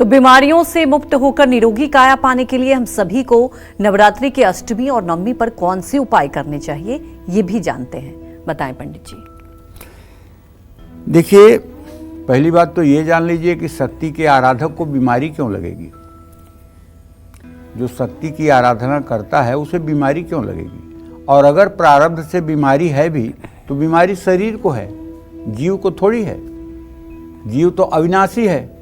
तो बीमारियों से मुक्त होकर निरोगी काया पाने के लिए हम सभी को नवरात्रि के अष्टमी और नवमी पर कौन से उपाय करने चाहिए, ये भी जानते हैं। बताएं पंडित जी। देखिए, पहली बात तो ये जान लीजिए कि शक्ति के आराधक को बीमारी क्यों लगेगी। जो शक्ति की आराधना करता है उसे बीमारी क्यों लगेगी। और अगर प्रारब्ध से बीमारी है भी तो बीमारी शरीर को है, जीव को थोड़ी है। जीव तो अविनाशी है।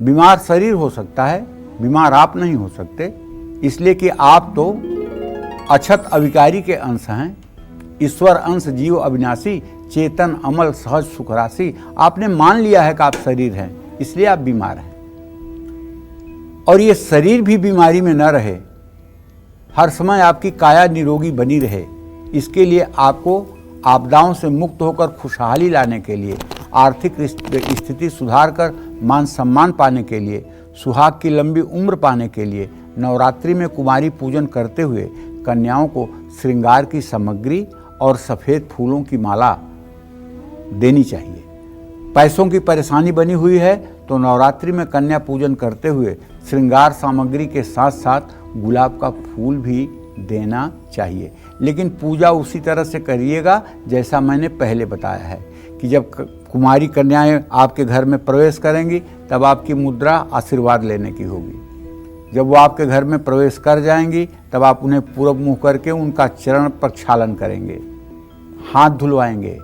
बीमार शरीर हो सकता है, बीमार आप नहीं हो सकते, इसलिए कि आप तो अक्षत अविकारी के अंश हैं। ईश्वर अंश जीव अविनाशी, चेतन अमल सहज सुख राशि। आपने मान लिया है कि आप शरीर हैं, इसलिए आप बीमार हैं। और ये शरीर भी बीमारी में न रहे, हर समय आपकी काया निरोगी बनी रहे, इसके लिए आपको आपदाओं से मुक्त होकर खुशहाली लाने के लिए, आर्थिक स्थिति सुधार कर मान सम्मान पाने के लिए, सुहाग की लंबी उम्र पाने के लिए नवरात्रि में कुमारी पूजन करते हुए कन्याओं को श्रृंगार की सामग्री और सफ़ेद फूलों की माला देनी चाहिए। पैसों की परेशानी बनी हुई है तो नवरात्रि में कन्या पूजन करते हुए श्रृंगार सामग्री के साथ साथ गुलाब का फूल भी देना चाहिए। लेकिन पूजा उसी तरह से करिएगा जैसा मैंने पहले बताया है कि जब कुमारी कन्याएं आपके घर में प्रवेश करेंगी तब आपकी मुद्रा आशीर्वाद लेने की होगी। जब वो आपके घर में प्रवेश कर जाएंगी तब आप उन्हें पूरब मुँह करके उनका चरण प्रक्षालन करेंगे, हाथ धुलवाएंगे।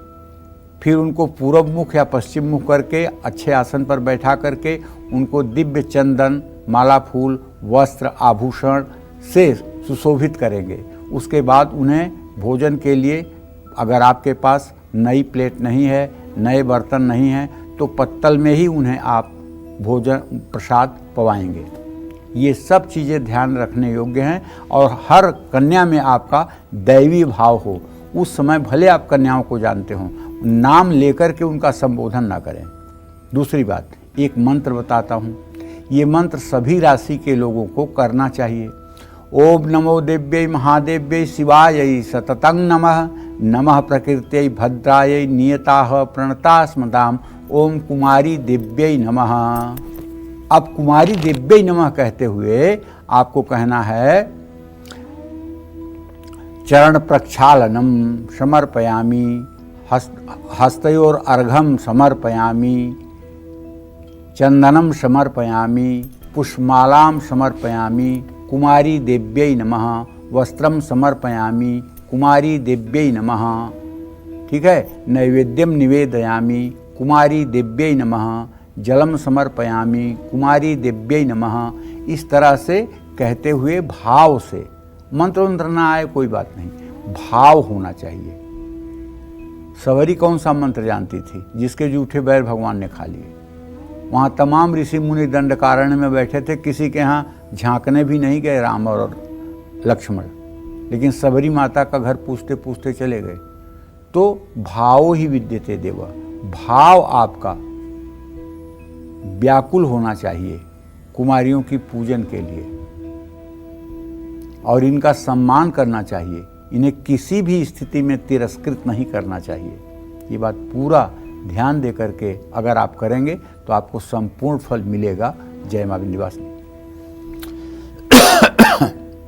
फिर उनको पूरब मुख या पश्चिम मुख करके अच्छे आसन पर बैठा करके उनको दिव्य चंदन, माला, फूल, वस्त्र, आभूषण से सुशोभित करेंगे। उसके बाद उन्हें भोजन के लिए, अगर आपके पास नई प्लेट नहीं है, नए बर्तन नहीं हैं, तो पत्तल में ही उन्हें आप भोजन प्रसाद पवाएंगे। ये सब चीज़ें ध्यान रखने योग्य हैं। और हर कन्या में आपका दैवी भाव हो। उस समय भले आप कन्याओं को जानते हों, नाम लेकर के उनका संबोधन ना करें। दूसरी बात, एक मंत्र बताता हूँ, ये मंत्र सभी राशि के लोगों को करना चाहिए। ओम नमो देव्यै महादेव्यै शिवायै सततं नमः। नमः प्रकृत्यै भद्रायै नियताः प्रणतास्मदाम। ओम कुमारी देव्यै नमः। अब कुमारी देव्यै नमः कहते हुए आपको कहना है, चरण प्रक्षालनम समर्पयामि, हस्तयोर अर्घम समर्पयामि, चंदनम समर्पयामि, पुष्पमालां समर्पयामि, कुमारी देव्यै नमः। वस्त्रम समर्पयामि, कुमारी देव्यै नमः। ठीक है। नैवेद्यम निवेदयामि, कुमारी देव्यै नमः। जलम समर्पयामि, कुमारी देव्यै नमः। इस तरह से कहते हुए भाव से, मंत्र मंत्र ना आए कोई बात नहीं, भाव होना चाहिए। सवरी कौन सा मंत्र जानती थी? जिसके जूठे बैर भगवान ने खा लिए। वहाँ तमाम ऋषि मुनि दंडकारण्य में बैठे थे, किसी के यहाँ झांकने भी नहीं गए राम और लक्ष्मण, लेकिन सबरी माता का घर पूछते पूछते चले गए। तो भाव ही विद्यते देव, भाव आपका व्याकुल होना चाहिए कुमारियों की पूजन के लिए, और इनका सम्मान करना चाहिए। इन्हें किसी भी स्थिति में तिरस्कृत नहीं करना चाहिए। ये बात पूरा ध्यान दे करके अगर आप करेंगे तो आपको संपूर्ण फल मिलेगा। जय मां विंध्यवासिनी।